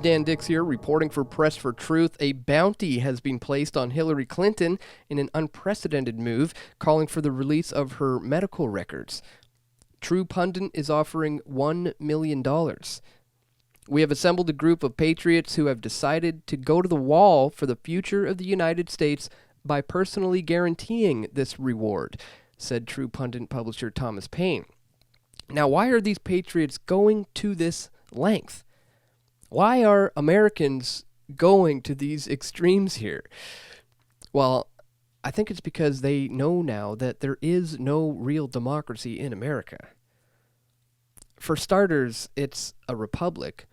Dan Dix here, reporting for Press for Truth. A bounty has been placed on Hillary Clinton in an unprecedented move, calling for the release of her medical records. True Pundit is offering $1 million. We have assembled a group of patriots who have decided to go to the wall for the future of the United States by personally guaranteeing this reward, said True Pundit publisher Thomas Paine. Now, why are these patriots going to this length? Why are Americans going to these extremes here? Well, I think it's because they know now that there is no real democracy in America. For starters, it's a republic.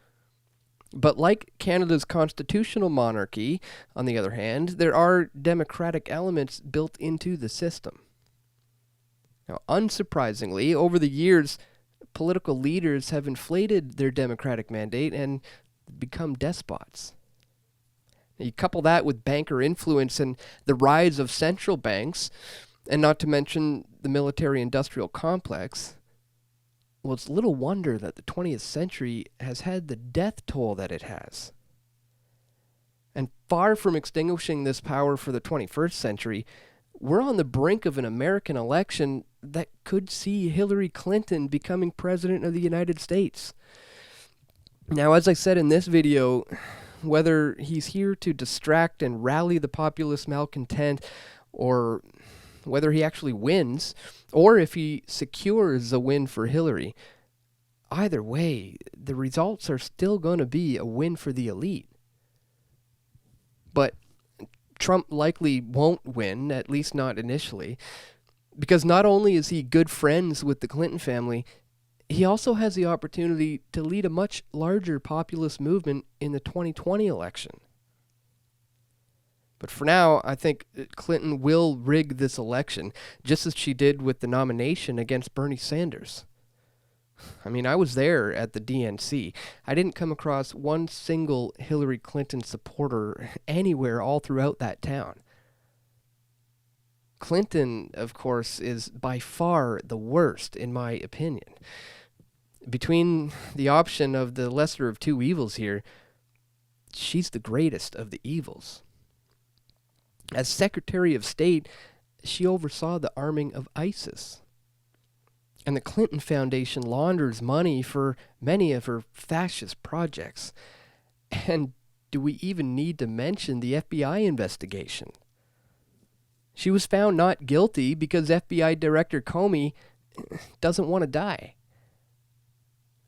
But like Canada's constitutional monarchy, on the other hand, there are democratic elements built into the system. Now, unsurprisingly, over the years, political leaders have inflated their democratic mandate and become despots. Now, you couple that with banker influence and the rise of central banks, and not to mention the military-industrial complex, well, it's little wonder that the 20th century has had the death toll that it has. And far from extinguishing this power for the 21st century, we're on the brink of an American election that could see Hillary Clinton becoming president of the United States. Now, as I said in this video, whether he's here to distract and rally the populist malcontent, or whether he actually wins, or if he secures a win for Hillary, either way, the results are still going to be a win for the elite. But Trump likely won't win, at least not initially, because not only is he good friends with the Clinton family, he also has the opportunity to lead a much larger populist movement in the 2020 election. But for now, I think Clinton will rig this election, just as she did with the nomination against Bernie Sanders. I mean, I was there at the DNC. I didn't come across one single Hillary Clinton supporter anywhere all throughout that town. Clinton, of course, is by far the worst, in my opinion. Between the option of the lesser of two evils here, she's the greatest of the evils. As Secretary of State, she oversaw the arming of ISIS. And the Clinton Foundation launders money for many of her fascist projects. And do we even need to mention the FBI investigation? She was found not guilty because FBI Director Comey doesn't want to die.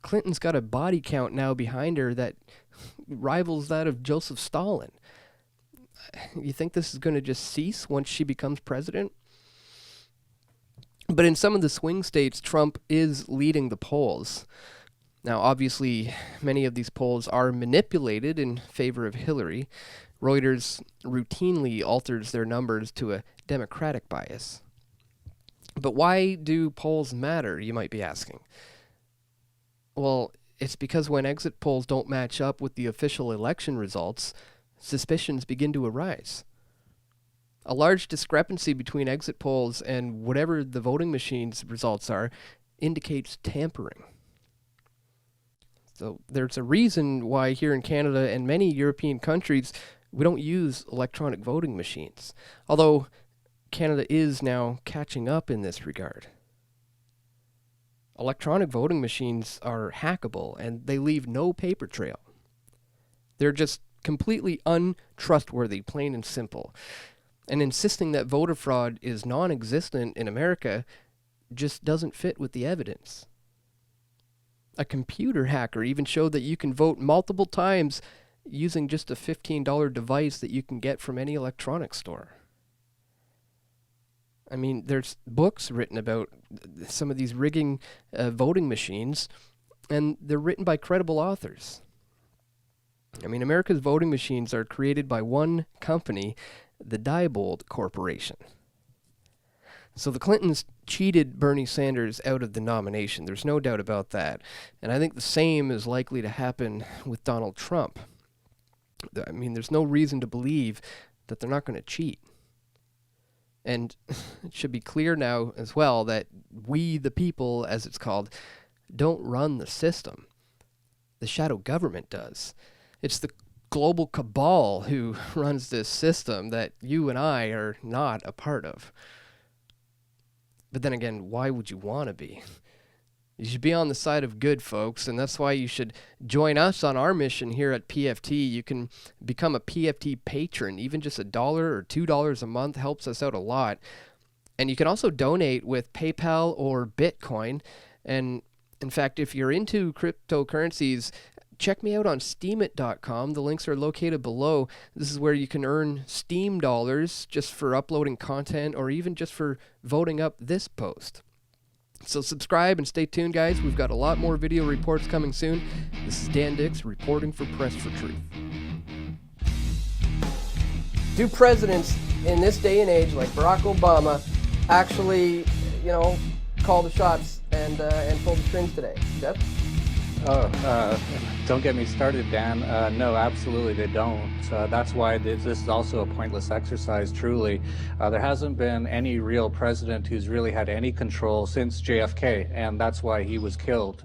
Clinton's got a body count now behind her that rivals that of Joseph Stalin. You think this is going to just cease once she becomes president? But in some of the swing states, Trump is leading the polls. Now, obviously, many of these polls are manipulated in favor of Hillary. Reuters routinely alters their numbers to a Democratic bias. But why do polls matter, you might be asking? Well, it's because when exit polls don't match up with the official election results, suspicions begin to arise. A large discrepancy between exit polls and whatever the voting machine's results are indicates tampering. So there's a reason why here in Canada and many European countries we don't use electronic voting machines, although Canada is now catching up in this regard. Electronic voting machines are hackable and they leave no paper trail. They're just completely untrustworthy, plain and simple. And insisting that voter fraud is non-existent in America just doesn't fit with the evidence. A computer hacker even showed that you can vote multiple times using just a $15 device that you can get from any electronics store. I mean, there's books written about some of these rigging voting machines, and they're written by credible authors. I mean, America's voting machines are created by one company, the Diebold Corporation. So the Clintons cheated Bernie Sanders out of the nomination. There's no doubt about that. And I think the same is likely to happen with Donald Trump. I mean, there's no reason to believe that they're not going to cheat. And it should be clear now as well that we, the people, as it's called, don't run the system. The shadow government does. It's the global cabal who runs this system that you and I are not a part of. But then again, why would you want to be? You should be on the side of good, folks, and that's why you should join us on our mission here at PFT. You can become a PFT patron. Even just $1 or $2 a month helps us out a lot. And you can also donate with PayPal or Bitcoin. And in fact, if you're into cryptocurrencies, check me out on Steemit.com. The links are located below. This is where you can earn Steam dollars just for uploading content or even just for voting up this post. So subscribe and stay tuned, guys. We've got a lot more video reports coming soon. This is Dan Dix reporting for Press for Truth. Do presidents in this day and age, like Barack Obama, actually, call the shots and pull the strings today? Jeff? Don't get me started, Dan. No, absolutely they don't. That's why this is also a pointless exercise, truly. There hasn't been any real president who's really had any control since JFK, and that's why he was killed.